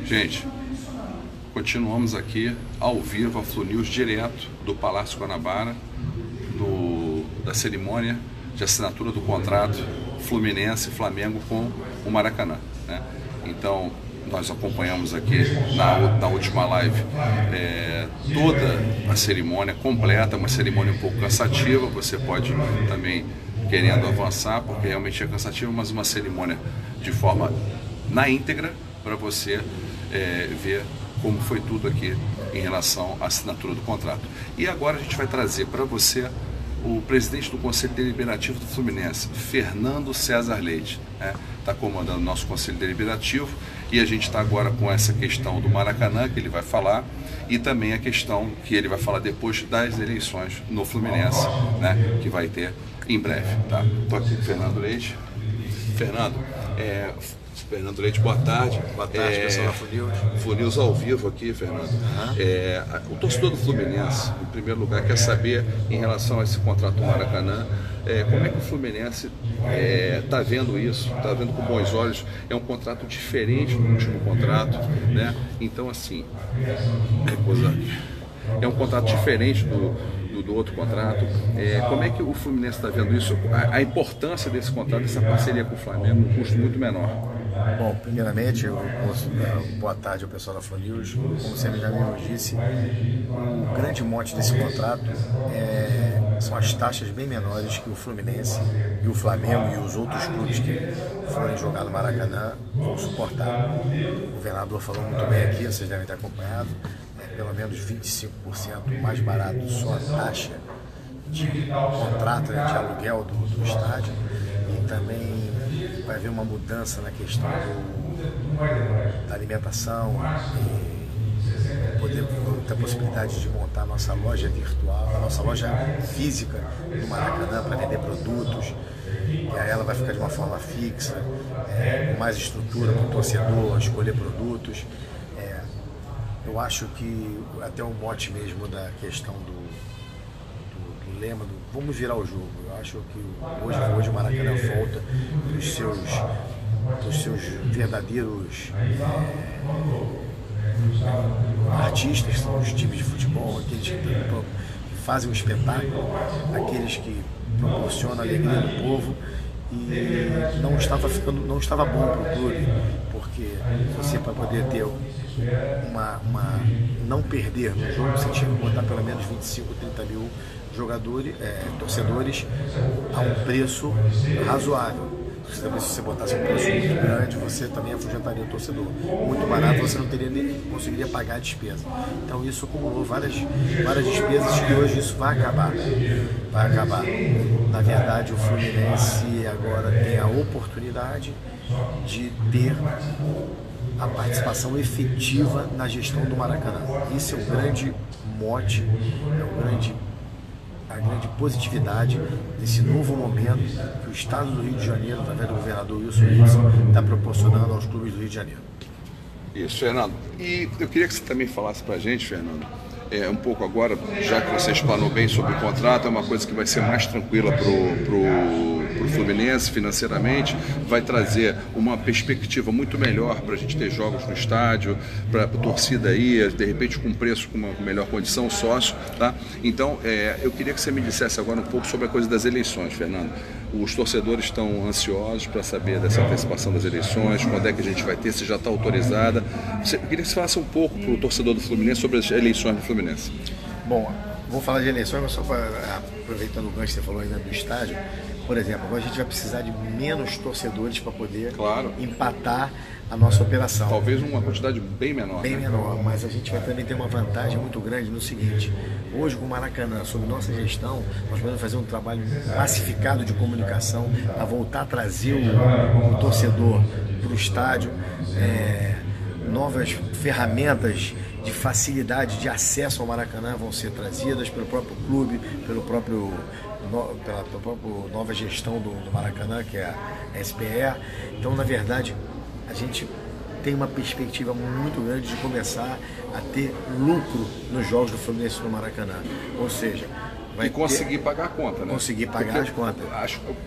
Gente, continuamos aqui ao vivo, a Flu News, direto do Palácio Guanabara, da cerimônia de assinatura do contrato Fluminense e Flamengo com o Maracanã, né? Então, nós acompanhamos aqui na última live toda a cerimônia completa, uma cerimônia um pouco cansativa, você pode também querendo avançar, porque realmente é cansativo, mas uma cerimônia de forma na íntegra, para você ver como foi tudo aqui em relação à assinatura do contrato. E agora a gente vai trazer para você o presidente do Conselho Deliberativo do Fluminense, Fernando César Leite, está comandando o nosso Conselho Deliberativo, e a gente está agora com essa questão do Maracanã, que ele vai falar, e também a questão que ele vai falar depois das eleições no Fluminense, né, que vai ter em breve. Tá? Estou aqui com o Fernando Leite. Fernando Leite, boa tarde. Boa tarde, pessoal da Flu News. Flu News ao vivo aqui, Fernando. O torcedor do Fluminense, em primeiro lugar, quer saber, em relação a esse contrato do Maracanã, como é que o Fluminense está vendo isso, está vendo com bons olhos. É um contrato diferente do último contrato, né? Então, assim, é um contrato diferente do outro contrato. Como é que o Fluminense está vendo isso? A importância desse contrato, dessa parceria com o Flamengo, um custo muito menor. Bom, primeiramente, boa tarde ao pessoal da Flu News. Como você já me disse, o grande mote desse contrato são as taxas bem menores que o Fluminense e o Flamengo e os outros clubes que forem jogar no Maracanã vão suportar. O governador falou muito bem aqui, vocês devem ter acompanhado, pelo menos 25% mais barato só a taxa de contrato, de aluguel do estádio, e também vai haver uma mudança na questão da alimentação, e poder ter a possibilidade de montar a nossa loja virtual, a nossa loja física no Maracanã para vender produtos, e aí ela vai ficar de uma forma fixa, com mais estrutura para o torcedor escolher produtos. Eu acho que até o mote mesmo da questão do lema do vamos virar o jogo. Eu acho que hoje o Maracanã volta dos seus verdadeiros artistas, são os times de futebol, aqueles que fazem um espetáculo, aqueles que proporcionam alegria do povo. E não estava bom para o clube, porque você, para poder ter não perder no jogo, você tinha que botar pelo menos 25, 30 mil torcedores a um preço razoável. Se você botasse um preço muito grande, você também afugentaria o torcedor. Muito barato, você não conseguiria pagar a despesa. Então isso acumulou várias despesas, e hoje isso vai acabar. Na verdade, o Fluminense agora tem a oportunidade de ter a participação efetiva na gestão do Maracanã. Isso é o grande mote, a grande positividade desse novo momento que o Estado do Rio de Janeiro, através do governador Wilson Witzel, está proporcionando aos clubes do Rio de Janeiro. Isso, Fernando. E eu queria que você também falasse para a gente, Fernando, um pouco agora, já que você explanou bem sobre o contrato, é uma coisa que vai ser mais tranquila para o Fluminense financeiramente, vai trazer uma perspectiva muito melhor para a gente ter jogos no estádio, para a torcida aí, de repente com preço, com uma melhor condição, sócio, tá? Então, eu queria que você me dissesse agora um pouco sobre a coisa das eleições, Fernando. Os torcedores estão ansiosos para saber dessa antecipação das eleições, quando é que a gente vai ter, se já está autorizada. Eu queria que você falasse um pouco para o torcedor do Fluminense sobre as eleições do Fluminense. Bom, vou falar de eleições, mas só aproveitando o gancho que você falou ainda do estádio, por exemplo, agora a gente vai precisar de menos torcedores para poder empatar a nossa operação. Talvez uma quantidade bem menor. Bem menor, mas a gente vai também ter uma vantagem muito grande no seguinte: hoje com o Maracanã, sob nossa gestão, nós podemos fazer um trabalho massificado de comunicação para voltar a trazer o torcedor para o estádio, novas ferramentas de facilidade de acesso ao Maracanã vão ser trazidas pelo próprio clube, pela própria nova gestão do Maracanã, que é a SPE. Então, na verdade, a gente tem uma perspectiva muito grande de começar a ter lucro nos jogos do Fluminense no Maracanã. Ou seja, e conseguir pagar a conta, né? Conseguir pagar as contas.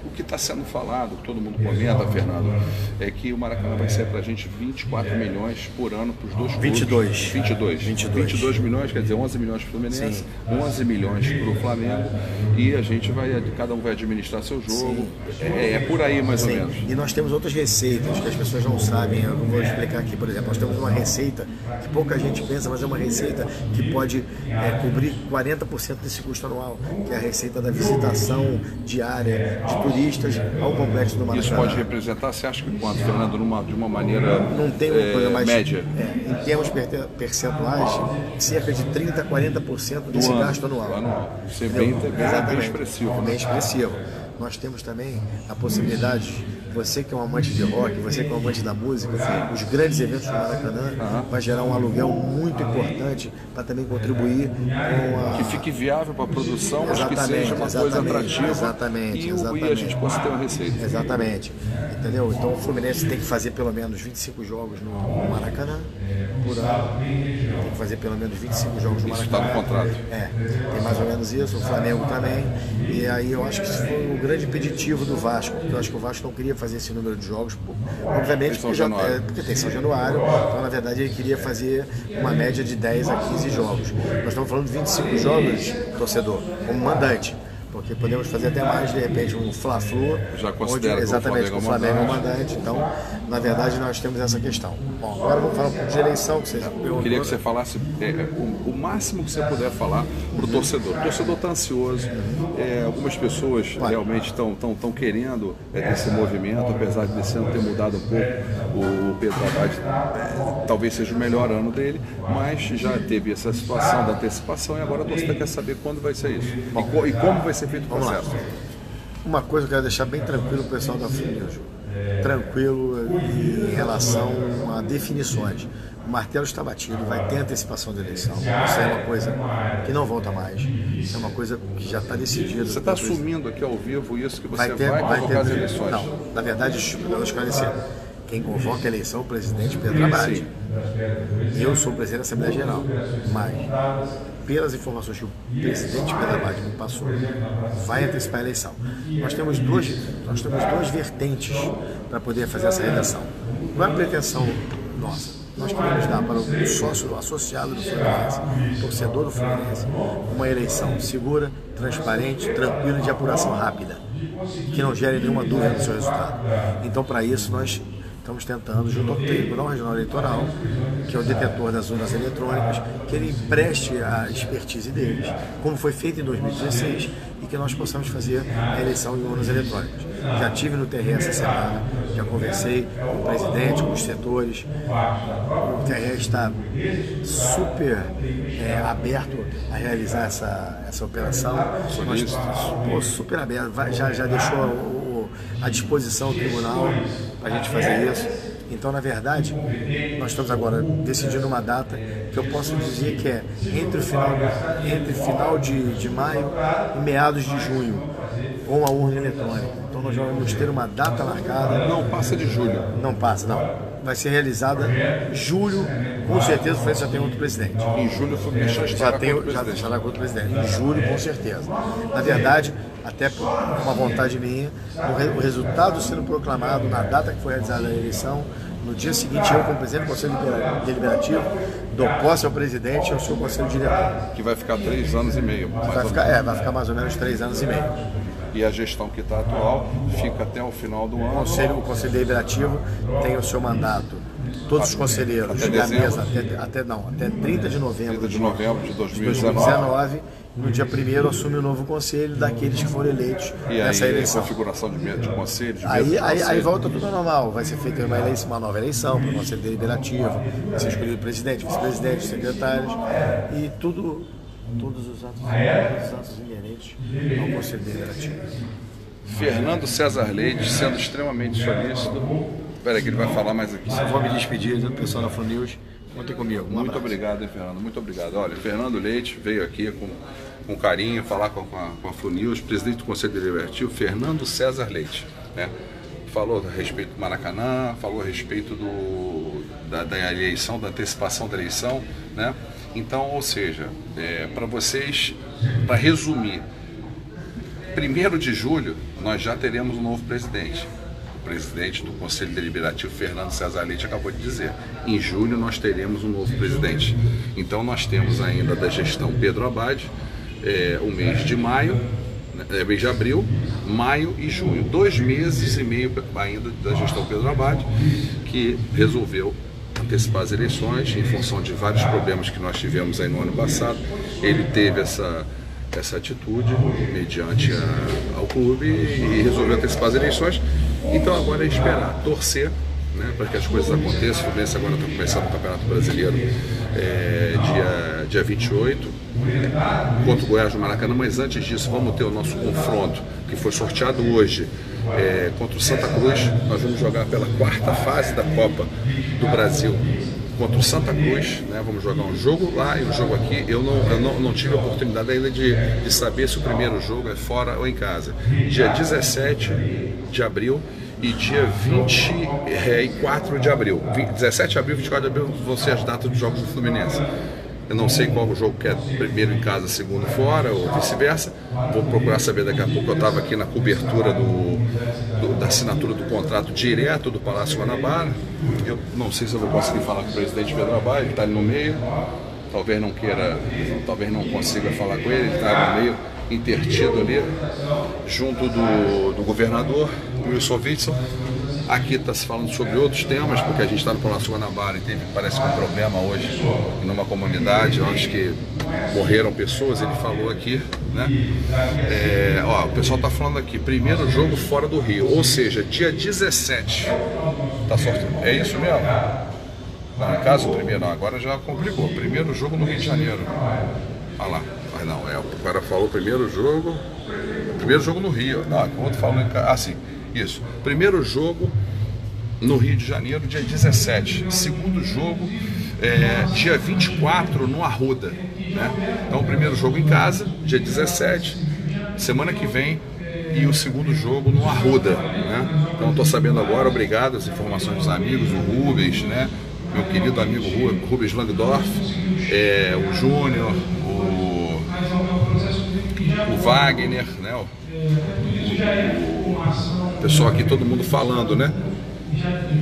O que está sendo falado, todo mundo comenta, Fernando, é que o Maracanã vai ser para a gente 24 milhões por ano para os dois clubes. 22 milhões, quer dizer, 11 milhões para o Fluminense, 11 milhões para o Flamengo, e a gente cada um vai administrar seu jogo. É por aí mais ou menos. E nós temos outras receitas que as pessoas não sabem. Eu vou explicar aqui, por exemplo, nós temos uma receita que pouca gente pensa, mas é uma receita que pode cobrir 40% desse custo anual, que é a receita da visitação diária de turistas ao complexo do Maracanã. Isso pode representar, você acha que quanto, Fernando, de uma maneira não tem uma coisa mais média? Em termos percentuais, cerca de 30% a 40% desse gasto anual. Isso é bem expressivo. Bem expressivo. Nós temos também a possibilidade, você que é um amante de rock, você que é um amante da música, os grandes eventos do Maracanã vai gerar um aluguel muito importante para também contribuir com a... Que fique viável para a produção, mas que seja uma coisa atrativa. Exatamente. E a gente possa ter uma receita. Exatamente. Entendeu? Então o Fluminense tem que fazer pelo menos 25 jogos no Maracanã por ano. Tem que fazer pelo menos 25 jogos no Maracanã. Isso está no contrato. Tem mais ou menos isso, o Flamengo também. E aí eu acho que isso foi o grande impeditivo do Vasco, porque eu acho que o Vasco não queria fazer esse número de jogos, obviamente porque tem São Januário, então na verdade ele queria fazer uma média de 10 a 15 jogos. Nós estamos falando de 25 jogos, torcedor, como mandante. Porque podemos fazer até mais, de repente, um Fla-Flu, já considero exatamente, com o Flamengo é o mandante. Então, na verdade, nós temos essa questão. Bom, agora vamos falar um pouco de eleição. Que você eu queria que você falasse o máximo que você puder falar para o torcedor. O torcedor está ansioso, algumas pessoas realmente estão querendo esse movimento, apesar de esse ano ter mudado um pouco. O Pedro Haddad talvez seja o melhor ano dele, mas já teve essa situação da antecipação e agora a torcida quer saber quando vai ser isso. E como vai ser feito o processo. Uma coisa que eu quero deixar bem tranquilo o pessoal da Fluminense. Tranquilo em relação a definições. O martelo está batido, vai ter antecipação da eleição. Isso é uma coisa que não volta mais. Isso é uma coisa que já está decidida. Você está assumindo aqui ao vivo isso que você vai convocar as eleições? Não, na verdade, eu vou esclarecer. Quem convoca a eleição é o presidente Pedro Haddad. Eu sou o presidente da Assembleia Geral, mas pelas informações que o presidente Pedro Haddad me passou, vai antecipar a eleição. Nós temos duas vertentes para poder fazer essa eleição. Qual é a pretensão nossa? Nós queremos dar para o sócio associado do Fluminense, torcedor do Fluminense, uma eleição segura, transparente, tranquila e de apuração rápida, que não gere nenhuma dúvida no seu resultado. Então, para isso, nós estamos tentando, junto ao Tribunal Regional Eleitoral, que é o detentor das urnas eletrônicas, que ele empreste a expertise deles, como foi feito em 2016, e que nós possamos fazer a eleição em urnas eletrônicas. Já estive no TRE essa semana, já conversei com o presidente, com os setores. O TRE está super aberto a realizar essa operação. Super aberto, já deixou à disposição do tribunal para a gente fazer isso. Então, na verdade, nós estamos agora decidindo uma data que eu posso dizer que é entre final de maio e meados de junho, com a urna eletrônica. Então, nós vamos ter uma data marcada. Não passa de julho. Não passa, não. Vai ser realizada em julho, com certeza o Fluminense já tem outro presidente. Em julho o Fluminense já estará com outro presidente. Em julho, com certeza. Na verdade, até por uma vontade minha, o resultado sendo proclamado na data que foi realizada a eleição, no dia seguinte eu, como presidente do Conselho Deliberativo, dou posse ao presidente e ao seu Conselho Diretor. Que vai ficar 3 anos e meio. Vai ficar mais ou menos 3 anos e meio. E a gestão que está atual fica até o final do ano. O Conselho Deliberativo tem o seu mandato. Todos os conselheiros da mesa até 30 de novembro de 2019. No dia 1º assume o novo conselho daqueles que foram eleitos nessa eleição. A configuração de conselho, aí volta tudo ao normal. Vai ser feita uma nova eleição para o Conselho Deliberativo, vai ser escolhido o presidente, vice-presidente, secretários e todos os atos inerentes ao Conselho Deliberativo. Fernando César Leite, sendo extremamente solícito. Espera que ele vai falar mais aqui. Eu vou me despedir do pessoal da Fluminense. Contem comigo. Muito obrigado, hein, Fernando. Muito obrigado. Olha, Fernando Leite veio aqui com carinho falar com a Fluminense, presidente do Conselho Deliberativo, Fernando César Leite, né? Falou a respeito do Maracanã, falou a respeito da eleição, da antecipação da eleição, né? Então, ou seja, para vocês, para resumir, 1º de julho, nós já teremos um novo presidente. O presidente do Conselho Deliberativo, Fernando César Leite, acabou de dizer. Em julho nós teremos um novo presidente. Então nós temos ainda da gestão Pedro Abad, o mês de maio, mês de abril, maio e junho. 2 meses e meio ainda da gestão Pedro Abad, que resolveu antecipar as eleições em função de vários problemas que nós tivemos aí no ano passado. Ele teve essa atitude mediante ao clube e resolveu antecipar as eleições. Então agora é esperar, torcer, né, para que as coisas aconteçam. O Fluminense agora está começando o Campeonato Brasileiro dia 28 contra o Goiás no Maracanã, mas antes disso vamos ter o nosso confronto, que foi sorteado hoje, contra o Santa Cruz. Nós vamos jogar pela 4ª fase da Copa do Brasil contra o Santa Cruz, né? Vamos jogar um jogo lá e um jogo aqui. Eu não tive a oportunidade ainda de saber se o primeiro jogo é fora ou em casa. Dia 17 de abril e dia 24 de abril. 17 de abril e 24 de abril vão ser as datas dos jogos do Fluminense. Eu não sei qual o jogo que é primeiro em casa, segundo fora, ou vice-versa. Vou procurar saber daqui a pouco. Eu estava aqui na cobertura da assinatura do contrato direto do Palácio Guanabara. Eu não sei se eu vou conseguir falar com o presidente Pedro Abad, ele está ali no meio. Talvez não queira, talvez não consiga falar com ele, ele está no meio, intertido ali, junto do governador, Wilson Witzel. Aqui está se falando sobre outros temas, porque a gente está no Palácio Guanabara e teve, parece que um problema hoje numa comunidade, eu acho que morreram pessoas, ele falou aqui, né? O pessoal está falando aqui, primeiro jogo fora do Rio, ou seja, dia 17, tá sorteado. É isso mesmo? Não, em caso, primeiro, não, agora já complicou, primeiro jogo no Rio de Janeiro. Olha lá, mas não, o cara falou primeiro jogo no Rio, não, o outro falou em casa, sim. Isso. Primeiro jogo no Rio de Janeiro, dia 17. Segundo jogo, dia 24, no Arruda. Né? Então, o primeiro jogo em casa, dia 17. Semana que vem. E o segundo jogo no Arruda. Né? Então, estou sabendo agora, obrigado, as informações dos amigos, o Rubens, né? Meu querido amigo Rubens Langdorf, o Júnior, o Wagner, né? O pessoal aqui, todo mundo falando, né?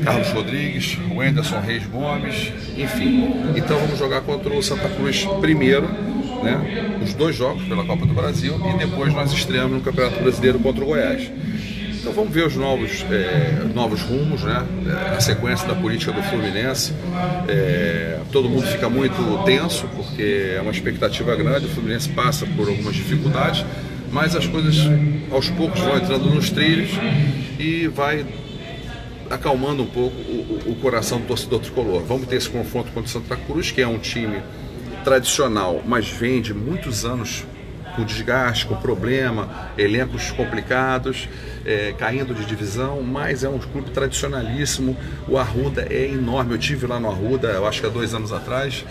Carlos Rodrigues, o Anderson Reis Gomes, enfim. Então vamos jogar contra o Santa Cruz primeiro, né? Os 2 jogos pela Copa do Brasil e depois nós estreamos no Campeonato Brasileiro contra o Goiás. Então vamos ver os novos rumos, né? A sequência da política do Fluminense. Todo mundo fica muito tenso porque é uma expectativa grande, o Fluminense passa por algumas dificuldades, mas as coisas aos poucos vão entrando nos trilhos e vai acalmando um pouco o coração do torcedor tricolor. Vamos ter esse confronto contra o Santa Cruz, que é um time tradicional, mas vem de muitos anos com desgaste, com problema, elencos complicados, caindo de divisão, mas é um clube tradicionalíssimo. O Arruda é enorme, eu estive lá no Arruda, eu acho que há 2 anos atrás.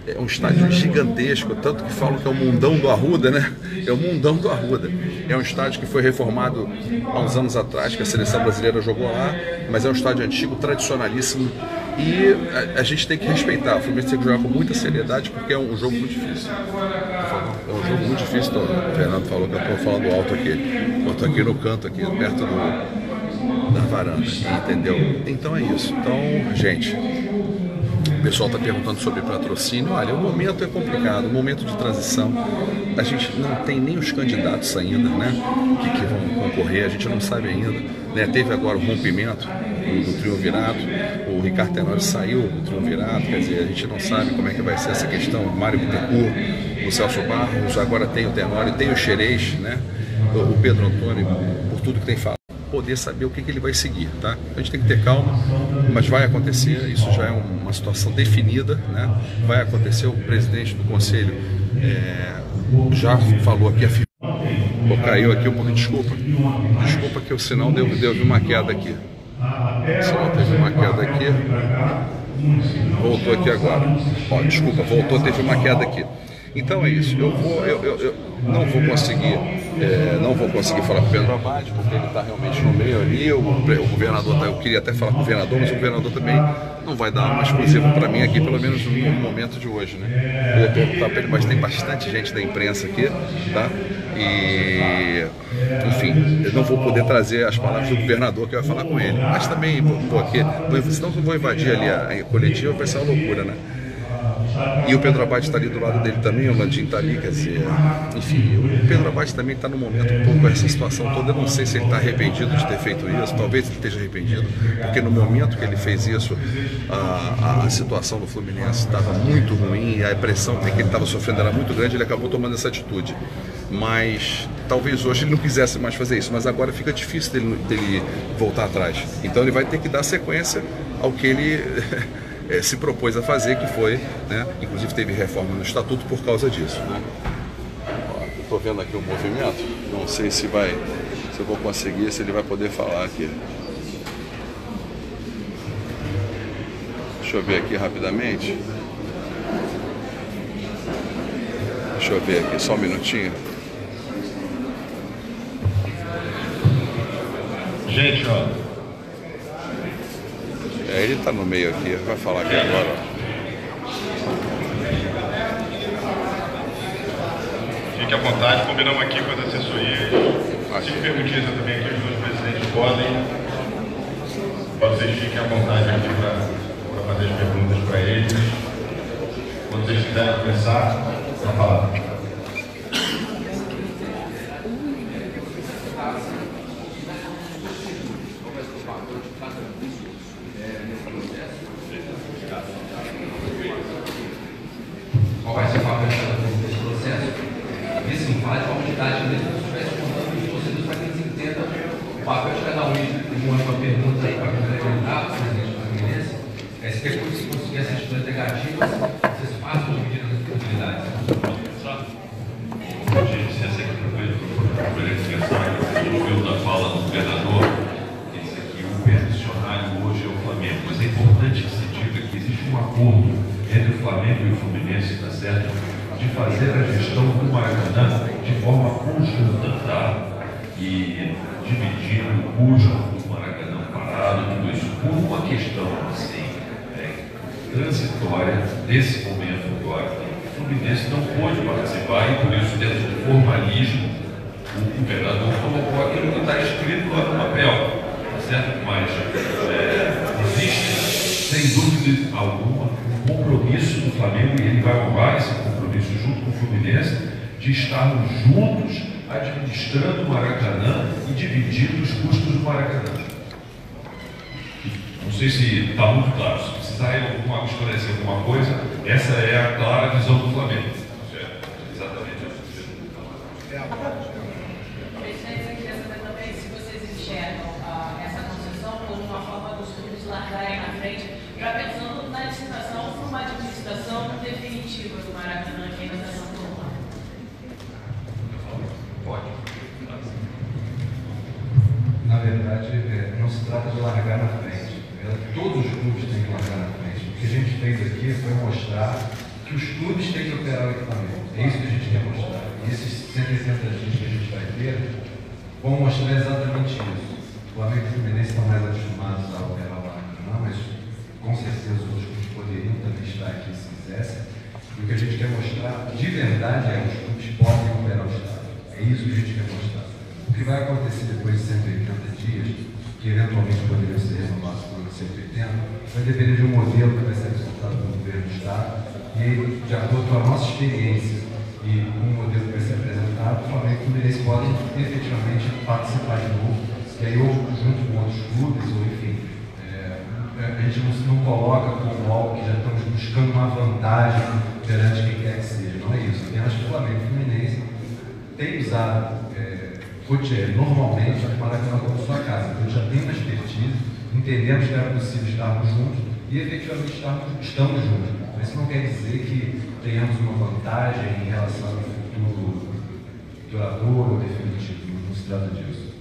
É um estádio gigantesco, tanto que falam que é o mundão do Arruda, né? É o mundão do Arruda. É um estádio que foi reformado há uns anos atrás, que a seleção brasileira jogou lá, mas é um estádio antigo, tradicionalíssimo, e a gente tem que respeitar. O Fluminense tem que jogar com muita seriedade, porque é um jogo muito difícil. É um jogo muito difícil. O Fernando falou que eu estou falando alto aqui. Eu estou aqui no canto, aqui perto da varanda, entendeu? Então é isso. Então, gente, o pessoal está perguntando sobre patrocínio. Olha, o momento é complicado, o momento de transição. A gente não tem nem os candidatos ainda, né, que vão concorrer, a gente não sabe ainda. Né? Teve agora o rompimento do triunvirato, o Ricardo Tenório saiu do triunvirato, quer dizer, a gente não sabe como é que vai ser essa questão. O Mário Bittencourt, o Celso Barros, agora tem o Tenório, tem o Xerez, né? O Pedro Antônio, por tudo que tem falado, poder saber o que ele vai seguir, tá? A gente tem que ter calma, mas vai acontecer, isso já é uma situação definida, né? Vai acontecer, o presidente do conselho já falou aqui, caiu aqui um pouquinho, desculpa que o sinal deu uma queda aqui, o sinal teve uma queda aqui, voltou aqui agora, desculpa, voltou, teve uma queda aqui. Então é isso. Eu não vou conseguir, falar com o Pedro Abad, porque ele está realmente no meio ali. O governador, eu queria até falar com o governador, mas o governador também não vai dar uma exclusiva para mim aqui, pelo menos no momento de hoje, né? Eu ia perguntar para ele, mas tem bastante gente da imprensa aqui, tá? E, enfim, eu não vou poder trazer as palavras do governador que vai falar com ele. Mas também, senão eu vou invadir ali a coletiva, vai ser uma loucura, né? E o Pedro Abad está ali do lado dele também, o Landim está ali, quer dizer, enfim, o Pedro Abad também está no momento um pouco com essa situação toda. Eu não sei se ele está arrependido de ter feito isso, talvez ele esteja arrependido, porque no momento que ele fez isso, a situação do Fluminense estava muito ruim, e a pressão que ele estava sofrendo era muito grande, ele acabou tomando essa atitude. Mas talvez hoje ele não quisesse mais fazer isso, mas agora fica difícil dele voltar atrás. Então ele vai ter que dar sequência ao que ele se propôs a fazer, que foi, né, inclusive teve reforma no estatuto por causa disso, né? Estou vendo aqui o movimento, não sei se eu vou conseguir, se ele vai poder falar aqui. Deixa eu ver aqui rapidamente. Deixa eu ver aqui, só um minutinho. Gente, ó. Ele está no meio aqui, vai falar aqui agora. Fique à vontade, combinamos aqui com as assessorias. Se permitir também que os dois presidentes podem, vocês fiquem à vontade aqui para fazer as perguntas para eles. Quando vocês quiserem começar, para falar. Qual vai ser o papel desse processo? Isso não fala de comunidade mesmo, se estivesse contando os torcedores para que eles entendam o papel de cada um. Tem uma pergunta aí para complementar, o presidente do Fluminense. Se depois se conseguir essas atitudes negativas, vocês façam as medidas das comunidades. Gente, se essa aqui foi a primeira mensagem que você ouviu da fala do governador, esse aqui, o permissionário hoje é o Flamengo. Mas é importante que se diga que existe um acordo entre o Flamengo e o Fluminense, tá certo? De fazer a gestão do Maracanã de forma conjunta, tá? E dividindo o custo do Maracanã parado, tudo isso, por uma questão assim, transitória desse momento agora. O Fluminense não pôde participar e por isso, dentro do formalismo, o governador colocou aquilo que está escrito lá no papel, tá certo? Mas existe, sem dúvida alguma, compromisso do Flamengo, e ele vai honrar esse compromisso junto com o Fluminense, de estarmos juntos administrando o Maracanã e dividindo os custos do Maracanã. Não sei se está muito claro. Se precisar esclarecer alguma coisa, essa é a clara visão do Flamengo. Exatamente isso. Eu queria saber também se vocês enxergam essa concessão como uma forma dos clubes largarem na frente, já pensando na licitação para uma administração definitiva do Maracanã aqui na Estação Colombo. Pode. Na verdade, não se trata de largar na frente. Todos os clubes têm que largar na frente. O que a gente fez aqui foi mostrar que os clubes têm que operar o equipamento. É isso que a gente quer mostrar. E esses 180 dias que a gente vai ter vão mostrar exatamente isso. O Flamengo e o Fluminense estão mais acostumados a operar o Maracanã, mas com certeza os outros clubes poderiam também estar aqui se quisessem. E o que a gente quer mostrar de verdade é que os clubes podem operar o estádio. É isso que a gente quer mostrar. O que vai acontecer depois de 180 dias, que eventualmente poderiam ser renovados por 180, vai depender de um modelo que vai ser apresentado pelo governo do Estado, e de acordo com a nossa experiência e com o modelo que vai ser apresentado, o Flamengo e o Fluminense podem efetivamente participar de novo, e aí ou junto com outros clubes, ou enfim, a gente não coloca como algo que já estamos buscando uma vantagem perante quem quer que seja, não é isso. Apenas que o Flamengo e o Fluminense têm usado normalmente o Maracanã como sua casa. Então já tem uma expertise, entendemos que era possível estarmos juntos e efetivamente estamos juntos. Mas isso não quer dizer que tenhamos uma vantagem em relação ao futuro duradouro ou definitivo. Não se trata disso.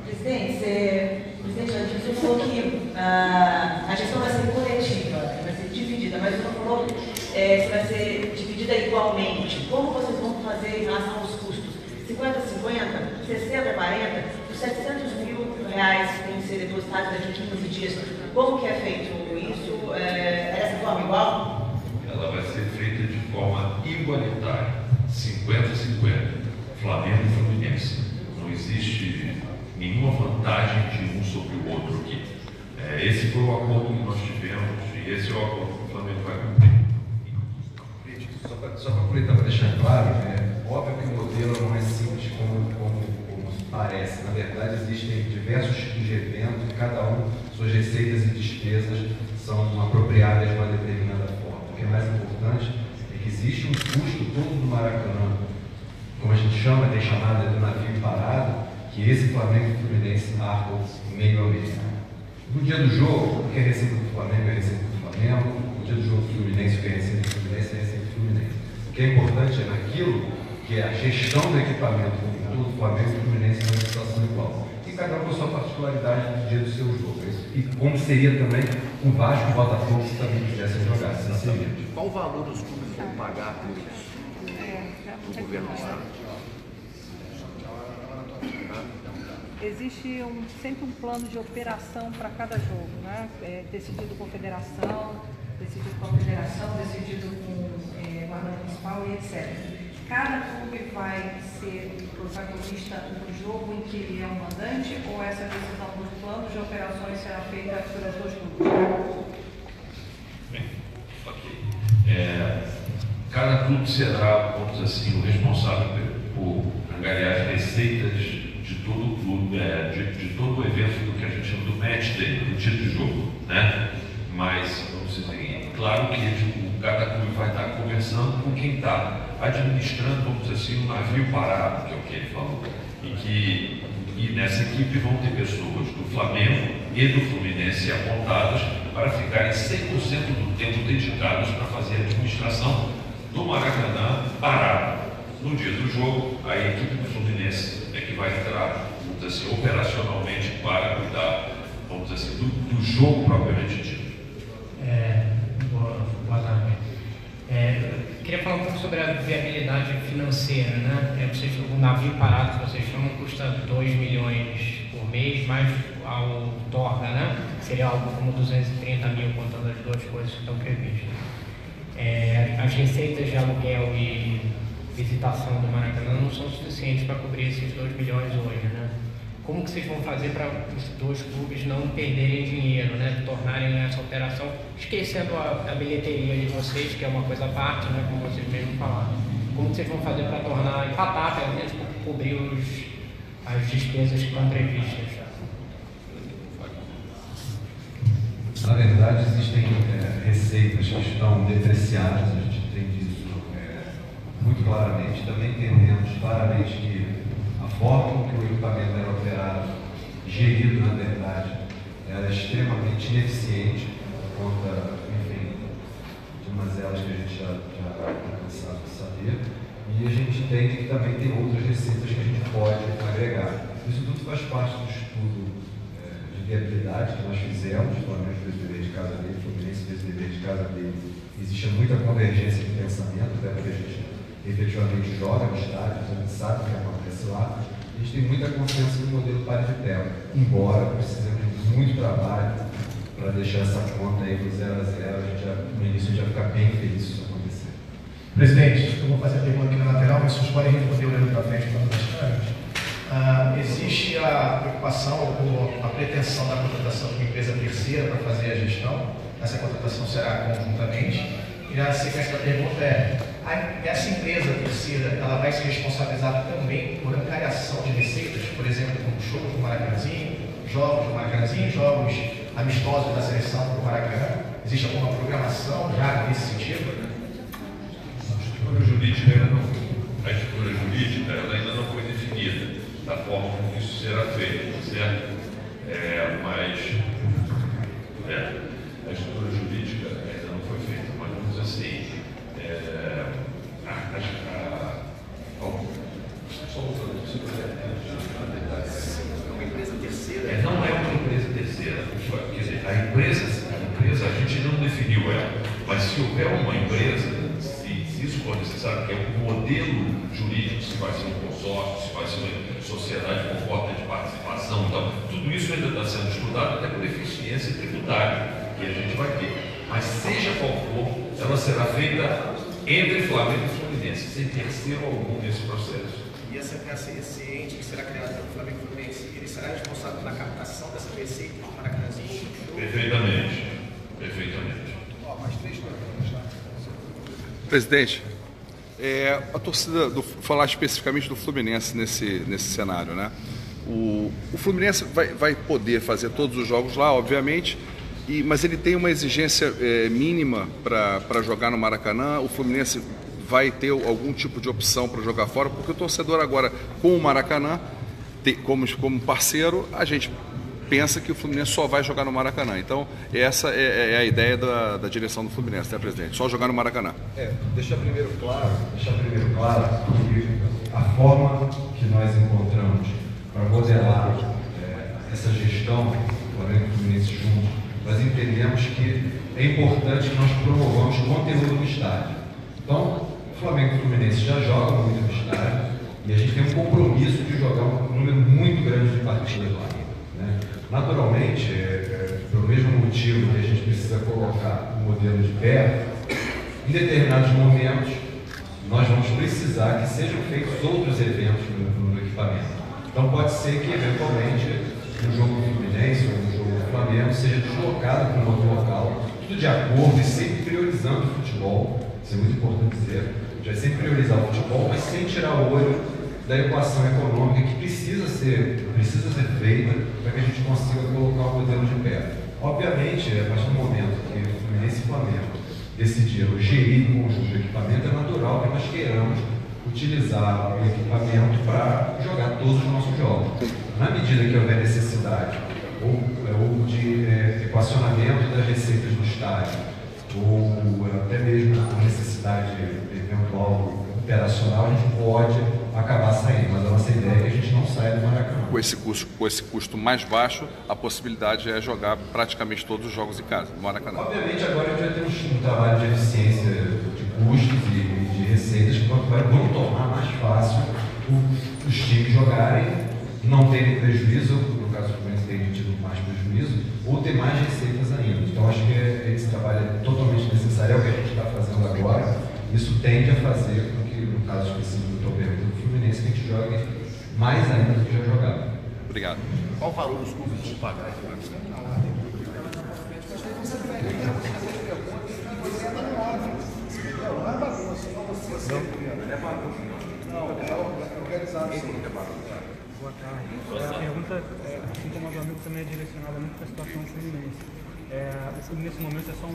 Presidente, você falou que a gestão vai ser coletiva, vai ser dividida, mas você não falou se vai ser dividida igualmente. exatamente como vocês vão fazer em relação aos custos. 50-50, 60-40, os 700 mil reais que tem que ser depositados daqui a 15 dias, como que é feito isso? É dessa forma igual? Ela vai ser feita de forma igualitária, 50-50, Flamengo e Fluminense. Não existe nenhuma vantagem de um sobre o outro aqui. Esse foi o acordo que nós tivemos e esse é o acordo que o Flamengo vai cumprir. Só para aproveitar para deixar claro, óbvio que o modelo não é simples como parece. Na verdade, existem diversos tipos de eventos e cada um, suas receitas e despesas são apropriadas de uma determinada forma. O que é mais importante é que existe um custo todo do Maracanã, como a gente chama, tem chamada do navio parado, que esse Flamengo e Fluminense arcam meio a meio. No dia do jogo, o que é receita do Flamengo é receita do Flamengo, no dia do jogo do Fluminense, o que é receita do Fluminense é receita do Fluminense. O que é importante é naquilo que é a gestão do equipamento como todo, Flamengo e Fluminense numa situação igual. E cada um com a sua particularidade no dia do seu jogo. E como seria também o Vasco e o Botafogo se também quisessem jogar, sinceramente. Qual o valor os clubes vão pagar por isso? O governo do Estado? Existe sempre um plano de operação para cada jogo, né? Decidido com a federação, decidido com o guarda municipal e etc. Cada clube vai ser protagonista no jogo em que ele é o mandante ou essa decisão dos planos de operações será feita pelos dois clubes? Bem, ok. Cada clube será, vamos dizer assim, o responsável por angariar as receitas de todo o clube, de todo o evento do que a gente chama do match day, do dia de jogo, né? Mas, vamos dizer, claro que cada clube vai estar conversando com quem está administrando, vamos dizer assim, um navio parado, que é o que ele falou, e nessa equipe vão ter pessoas do Flamengo e do Fluminense apontadas para ficarem 100% do tempo dedicados para fazer a administração do Maracanã parado. No dia do jogo, a equipe do Fluminense é que vai entrar, vamos dizer assim, operacionalmente para cuidar, vamos dizer assim, do jogo propriamente dito. Boa tarde. Queria falar um pouco sobre a viabilidade financeira, né? O navio parado que vocês chamam custa 2 milhões por mês, mais ao torga, né? Seria algo como 230 mil, contando as duas coisas que estão previstas. As receitas de aluguel e visitação do Maracanã não são suficientes para cobrir esses 2 milhões hoje, né? Como que vocês vão fazer para os dois clubes não perderem dinheiro, né? Tornarem essa operação, esquecendo a bilheteria de vocês, que é uma coisa à parte, né? Como vocês mesmos falaram. Como que vocês vão fazer para tornar, empatar, pelo menos, para cobrir as despesas que estão previstas? Na verdade, existem receitas que estão depreciadas, a gente entende isso muito claramente. Também entendemos claramente que a forma com que o equipamento era operado, gerido na verdade, era extremamente ineficiente por conta, enfim, de umas elas que a gente já está cansado de saber. E a gente entende que também tem outras receitas que a gente pode agregar. Isso tudo faz parte do estudo de viabilidade que nós fizemos. O Flamengo fez o dever de casa dele, o Fluminense fez o dever de casa dele. Existe muita convergência de pensamento, até porque a gente efetivamente joga no estádio, a gente sabe o que acontece lá. A gente tem muita confiança no modelo pare de tela, embora precisemos de muito trabalho para deixar essa conta aí do 0 a 0. No início a gente vai ficar bem feliz se isso acontecer. Presidente, eu vou fazer a pergunta aqui na lateral, mas vocês podem responder olhando para frente para as câmeras. Existe a preocupação ou a pretensão da contratação de uma empresa terceira para fazer a gestão? Essa contratação será conjuntamente. E a sequência da pergunta essa empresa terceira, ela vai se responsabilizar também por angariação de receitas, por exemplo, como show do Maracanãzinho, jogos do Maracanãzinho, jogos amistosos da seleção do Maracanã? Existe alguma programação já nesse sentido? A estrutura jurídica ela ainda não foi definida da forma como isso será feito, certo? Mas a estrutura jurídica ainda não foi feita, mas vamos dizer assim, uma empresa terceira? Não é uma empresa terceira. Quer dizer, a empresa a gente não definiu ela, mas se houver uma empresa, se isso for necessário, que é o modelo jurídico, se vai ser um consórcio, se vai ser uma sociedade com cota de participação e tal. Tudo isso ainda está sendo estudado até por eficiência tributária, que a gente vai ter. Mas seja qual for, ela será feita entre Flamengo e Fluminense, sem terceiro algum nesse processo. E esse ente que será criado pelo Flamengo e Fluminense, ele será responsável pela captação dessa receita do Maracanãzinho? Perfeitamente. Perfeitamente. Mais 3 perguntas, tá? Presidente, a torcida, falar especificamente do Fluminense nesse cenário, né? O Fluminense vai poder fazer todos os jogos lá, obviamente, mas ele tem uma exigência mínima para jogar no Maracanã. O Fluminense vai ter algum tipo de opção para jogar fora, porque o torcedor agora, com o Maracanã, como parceiro, a gente pensa que o Fluminense só vai jogar no Maracanã. Então, essa é a ideia da direção do Fluminense, né, presidente? Só jogar no Maracanã. Deixar primeiro claro que a forma que nós encontramos para modelar essa gestão, Flamengo e Fluminense juntos, nós entendemos que é importante que nós promovamos conteúdo no estádio. Então, o Flamengo e o Fluminense já jogam muito no estádio e a gente tem um compromisso de jogar um número muito grande de partidas lá. Naturalmente, pelo mesmo motivo que a gente precisa colocar o modelo de pé, em determinados momentos nós vamos precisar que sejam feitos outros eventos no equipamento. Então pode ser que, eventualmente, o jogo do Fluminense ou o jogo do Flamengo seja deslocado para um outro local, tudo de acordo e sempre priorizando o futebol, isso é muito importante dizer, a gente vai sempre priorizar o futebol, mas sem tirar o olho da equação econômica que precisa ser feita para que a gente consiga colocar o modelo de pé. Obviamente, a partir do momento que o Fluminense e o Flamengo decidiram gerir o conjunto de equipamento, é natural que nós queiramos utilizar o equipamento para jogar todos os nossos jogos. Na medida que houver necessidade ou de equacionamento das receitas do estádio, ou até mesmo a necessidade eventual operacional, a gente pode acabar saindo, mas a nossa ideia é que a gente não saia do Maracanã. Com esse custo mais baixo, a possibilidade é jogar praticamente todos os jogos em casa, no Maracanã. Obviamente agora a gente vai ter um trabalho de eficiência de custos e de receitas que vão tornar mais fácil os times jogarem, não terem prejuízo, no caso do Fluminense tem tido mais prejuízo, ou ter mais receitas ainda. Então acho que esse trabalho é totalmente necessário, é o que a gente está fazendo agora. Isso tende a fazer com que, no caso específico do pergunta do Fluminense, que a gente jogue mais ainda do que já jogava. Obrigado. Qual o valor dos clubes vão pagar? Boa tarde. A pergunta, assim como a do amigo, também é direcionada muito para a situação do Fluminense. O Fluminense, nesse momento, é só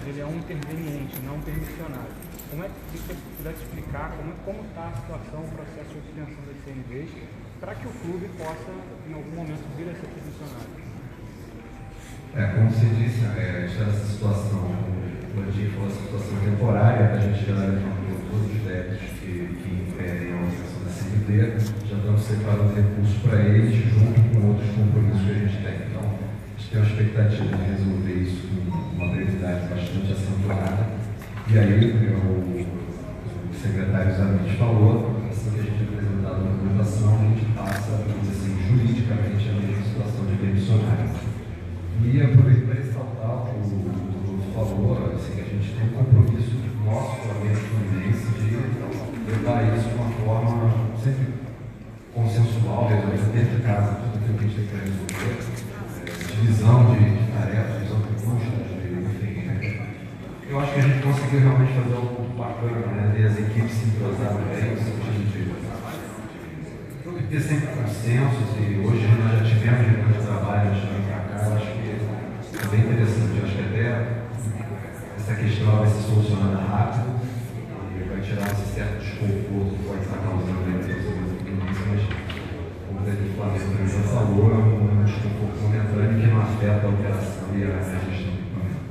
ele é um interveniente, não um permissionário. Como é que você pudesse explicar como está a situação, o processo de obtenção das CNVs, para que o clube possa, em algum momento, vir a ser permissionário? Como você disse, a gente está nessa situação, o Landim falou, essa situação temporária, a gente já levantou todos os débitos que impedem a utilização da CNV, já estamos separando recursos para eles, junto com outros compromissos que a gente tem. Então, a gente tem uma expectativa de resolver isso com uma brevidade bastante acentuada. E aí, o secretário Zanetti falou, assim que a gente apresentar a documentação, a gente passa, vamos dizer assim, juridicamente a mesma situação de permissionário. E aproveito para ressaltar o que o falou, assim, que a gente tem um compromisso nosso, Flamengo e Fluminense, de levar isso de uma forma sempre consensual, resolver dentro de casa tudo aquilo que a gente tem que resolver, divisão de tarefas, divisão de custos, enfim. Eu acho que a gente conseguiu realmente fazer um bacana, né, ver as equipes se entrosarem bem, no sentido de ter sempre consensos, e hoje nós já tivemos reuniões de trabalho antes de vir para cá, eu acho que é bem interessante. Eu acho que até essa questão vai se solucionando rápido e vai tirar esse certo desconforto que pode estar causando aí para os mas como o Flamengo já falou, é um desconforto momentâneo que não afeta a operação e a gestão do equipamento.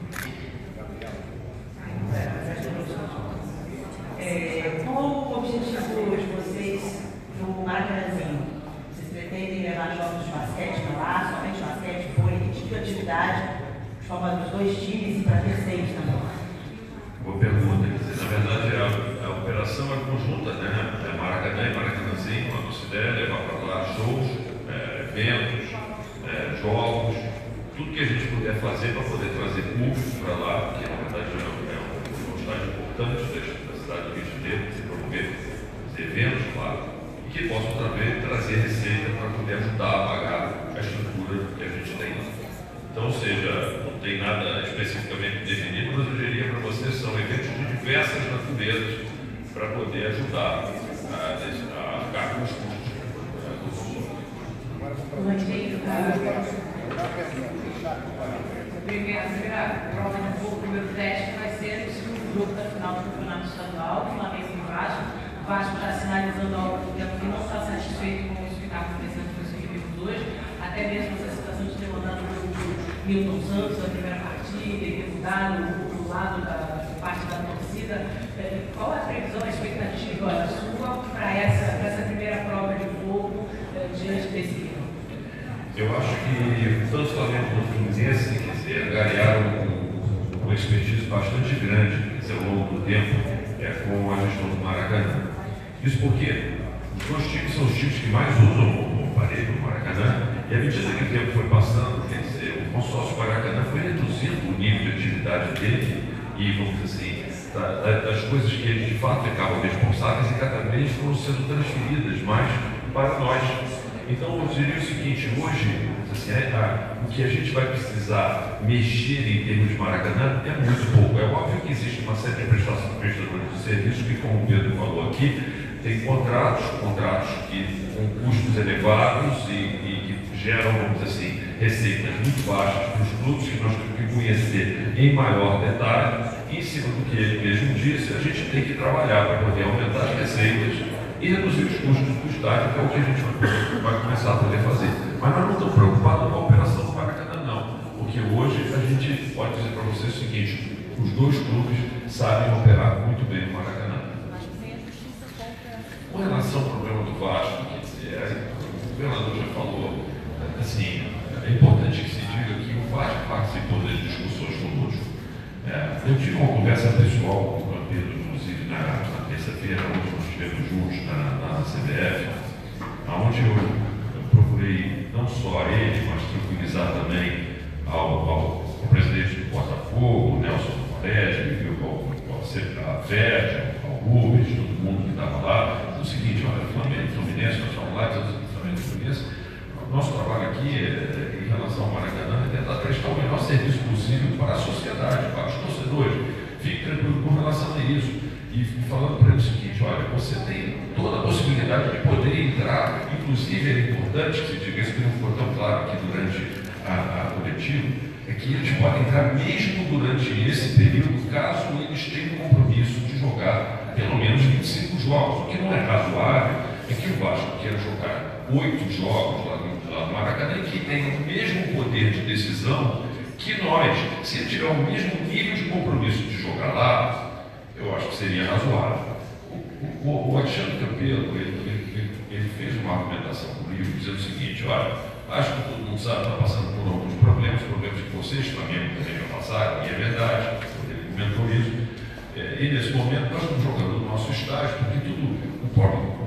Qual o objetivo de vocês no Maracanãzinho? Vocês pretendem levar jogos de basquete para lá, somente basquete, vôlei, que tipo de atividade, de forma dos dois times e para terceiros também? Boa pergunta. Na verdade, movimentação é conjunta, né? Maracanã e Maracanãzinho, a nossa ideia é levar para lá shows, eventos, jogos, tudo que a gente puder fazer para poder trazer público para lá, porque na verdade é um estágio importante da cidade do Rio de Janeiro, se promover os eventos lá, e que possam trazer receita para poder ajudar a pagar a estrutura que a gente tem lá. Então, ou seja, não tem nada especificamente definido, mas eu diria para vocês, são eventos de diversas naturezas para poder ajudar a ficar com os custos do consumidor. A primeira prova de fogo, o primeiro teste vai ser o segundo jogo da final do Campeonato Estadual, Flamengo e Vasco. O Vasco está sinalizando algo que não está satisfeito com o espetáculo presente que vimos hoje, até mesmo essa situação de ter mandado o jogo do Milton Santos na primeira partida e ter mudado o lado da parte da torcida. Qual é a previsão, a expectativa sua para essa primeira prova de fogo diante desse nível? Eu acho que tanto o Flamengo quanto o Fluminense, quer dizer, ganharam uma expertise bastante grande, quer dizer, ao longo do tempo, com a gestão do Maracanã. Isso porque os dois times são os times que mais usam o aparelho do Maracanã, e à medida que o tempo foi passando, quer dizer, o consórcio Maracanã foi reduzindo o nível de atividade dele e, vamos dizer assim, das coisas que eles de fato ficavam responsáveis e cada vez foram sendo transferidas mais para nós. Então, eu diria o seguinte, hoje, assim, o que a gente vai precisar mexer em termos de Maracanã é muito pouco. É óbvio que existe uma série de prestadores de serviços que, como o Pedro falou aqui, tem contratos que com custos elevados e que geram, vamos dizer assim, receitas muito baixas para os clubes que nós temos que conhecer em maior detalhe. E, em cima do que ele mesmo disse, a gente tem que trabalhar para poder aumentar as receitas e reduzir os custos do estádio, que é o que a gente vai começar a poder fazer. Mas nós não estamos preocupados com a operação do Maracanã, não. Porque hoje a gente pode dizer para vocês o seguinte, os dois clubes sabem operar muito bem no Maracanã. Com relação ao problema do Vasco, quer dizer, o governador já falou, assim, é importante que se diga que o Vasco participou das discussões conosco. Eu tive uma conversa pessoal com o Pedro, inclusive, na terça-feira, onde nós estivemos juntos na CBF, onde eu procurei não só ele, mas tranquilizar também ao presidente do Botafogo, Nelson Moretti, a Verde, ao Rubens, todo mundo que estava lá. O seguinte, olha, Flamengo, Fluminense, nós estamos lá, Flamengo e Fluminense. Nosso trabalho aqui, em relação ao Maracanã, é tentar prestar o melhor serviço possível para a sociedade, para os torcedores. Fique tranquilo com relação a isso. E falando para ele o seguinte, olha, você tem toda a possibilidade de poder entrar, inclusive é importante que se diga isso, que não ficou tão claro aqui durante a coletiva, é que eles podem entrar mesmo durante esse período, caso eles tenham um compromisso de jogar pelo menos 25 jogos. O que não é razoável é que o Vasco queira jogar 8 jogos lá no Maracanã e que tenha o mesmo poder de decisão que nós. Se ele tiver o mesmo nível de compromisso de jogar lá, eu acho que seria razoável. O Alexandre Campelo, ele fez uma argumentação comigo dizendo o seguinte, olha, acho que todo mundo sabe, está passando por alguns problemas que vocês também já passaram, e é verdade, ele comentou isso. E nesse momento nós estamos jogando no nosso estágio, porque tudo, o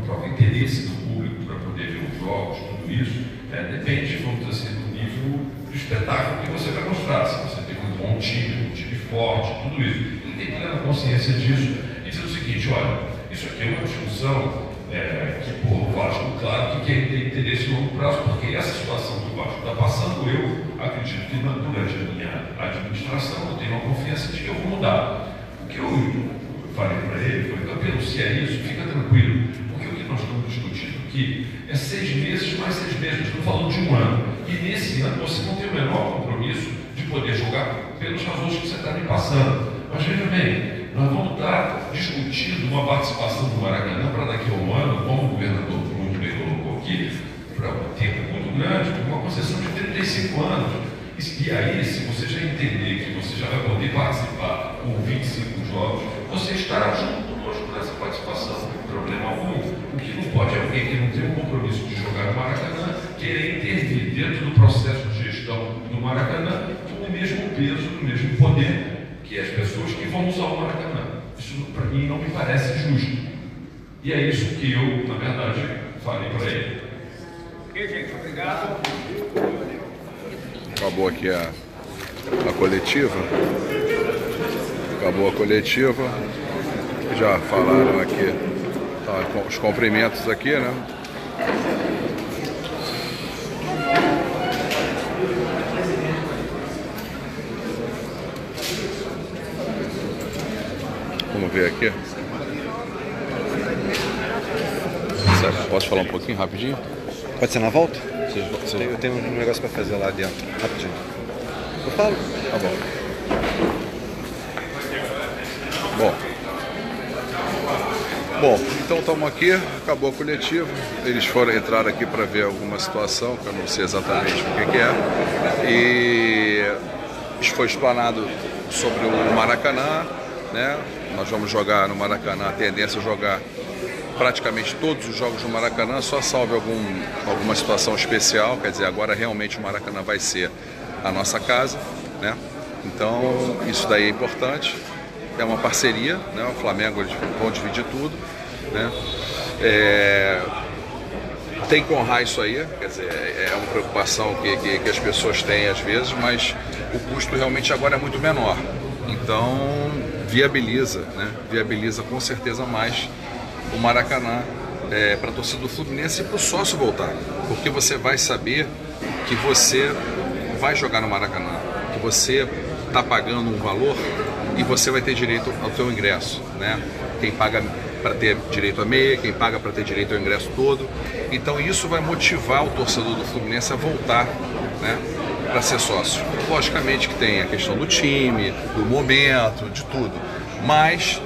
próprio interesse do público para poder ver os jogos, tudo isso, depende, vamos dizer assim, do nível de espetáculo que você vai mostrar. Se você tem um bom time, um time forte, tudo isso. Ele tem plena consciência disso e dizer o seguinte, olha, isso aqui é uma discussão que, o Vasco, claro que tem interesse a longo prazo, porque essa situação que o Vasco está passando, eu acredito que durante a minha administração eu tenho uma confiança de que eu vou mudar. O que eu falei para ele foi, Campelo, se é isso, fica tranquilo, porque o que nós estamos discutindo aqui é 6 meses mais 6 meses, nós estamos falando de 1 ano, e nesse ano você não tem o menor compromisso de poder jogar pelos razões que você está me passando. Mas veja bem, nós vamos estar discutindo uma participação do Maracanã para daqui a 1 ano, como o governador muito bem colocou aqui, para um tempo muito grande, com uma concessão de 35 anos. E aí, se você já entender que você já vai poder participar com 25 jogos, você estará junto conosco nessa participação, não tem problema algum. O que não pode é alguém que não tem um compromisso de jogar no Maracanã querer intervir dentro do processo de gestão do Maracanã com o mesmo peso, com o mesmo poder que as pessoas que vão usar o Maracanã. Isso, para mim, não me parece justo. E é isso que eu, na verdade, falei para ele. Ok, gente, obrigado. Acabou aqui a coletiva. Acabou a coletiva. Já falaram aqui, tá, os cumprimentos aqui, né? Vamos ver aqui. Posso falar um pouquinho, rapidinho? Pode ser na volta? Eu tenho um negócio para fazer lá dentro, rapidinho. Eu falo? Tá bom. Bom, então estamos aqui, acabou a coletiva. Eles entraram aqui para ver alguma situação, que eu não sei exatamente o que é. E foi explanado sobre o Maracanã, né? Nós vamos jogar no Maracanã, a tendência é jogar praticamente todos os jogos do Maracanã, só salve alguma situação especial, quer dizer, agora realmente o Maracanã vai ser a nossa casa, né? Então isso daí é importante, é uma parceria, né? O Flamengo, eles vão dividir tudo, né? Tem que honrar isso aí, quer dizer, é uma preocupação que as pessoas têm às vezes, mas o custo realmente agora é muito menor, então viabiliza, né? Viabiliza com certeza mais o Maracanã para a torcida do Fluminense e para o sócio voltar, porque você vai saber que você vai jogar no Maracanã, que você está pagando um valor e você vai ter direito ao seu ingresso, né? Quem paga para ter direito a meia, quem paga para ter direito ao ingresso todo, então isso vai motivar o torcedor do Fluminense a voltar, né? Para ser sócio. Logicamente que tem a questão do time, do momento, de tudo, mas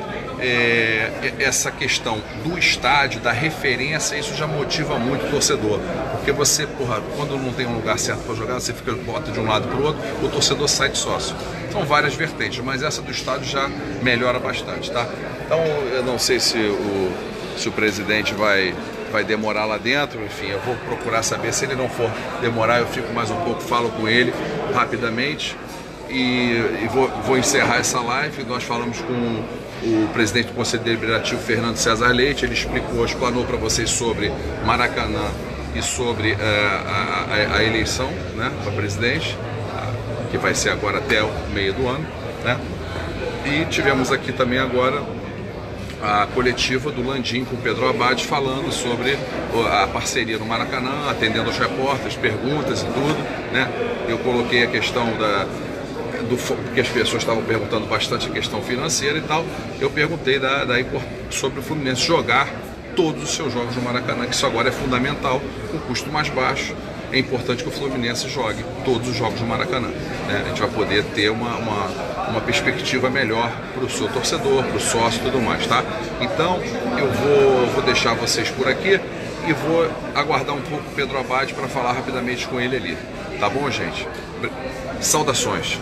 essa questão do estádio, da referência, isso já motiva muito o torcedor, porque você, quando não tem um lugar certo para jogar, você bota de um lado para o outro, o torcedor sai de sócio. São várias vertentes, mas essa do estádio já melhora bastante, tá? Então eu não sei se o presidente vai demorar lá dentro, enfim, eu vou procurar saber. Se ele não for demorar, eu fico mais um pouco, falo com ele rapidamente e vou encerrar essa live. Nós falamos com o presidente do Conselho Deliberativo, Fernando César Leite. Ele explanou para vocês sobre Maracanã e sobre a eleição, né, para presidente, que vai ser agora até o meio do ano, né? E tivemos aqui também agora a coletiva do Landim com o Pedro Abad falando sobre a parceria no Maracanã, atendendo aos repórteres, perguntas e tudo, né? Eu coloquei a questão porque as pessoas estavam perguntando bastante a questão financeira e tal. Eu perguntei sobre o Fluminense jogar todos os seus jogos no Maracanã, que isso agora é fundamental, com custo mais baixo. É importante que o Fluminense jogue todos os jogos no Maracanã, né? A gente vai poder ter uma perspectiva melhor para o seu torcedor, para o sócio e tudo mais, tá? Então eu vou deixar vocês por aqui e vou aguardar um pouco o Pedro Abad para falar rapidamente com ele ali. Tá bom, gente? Saudações!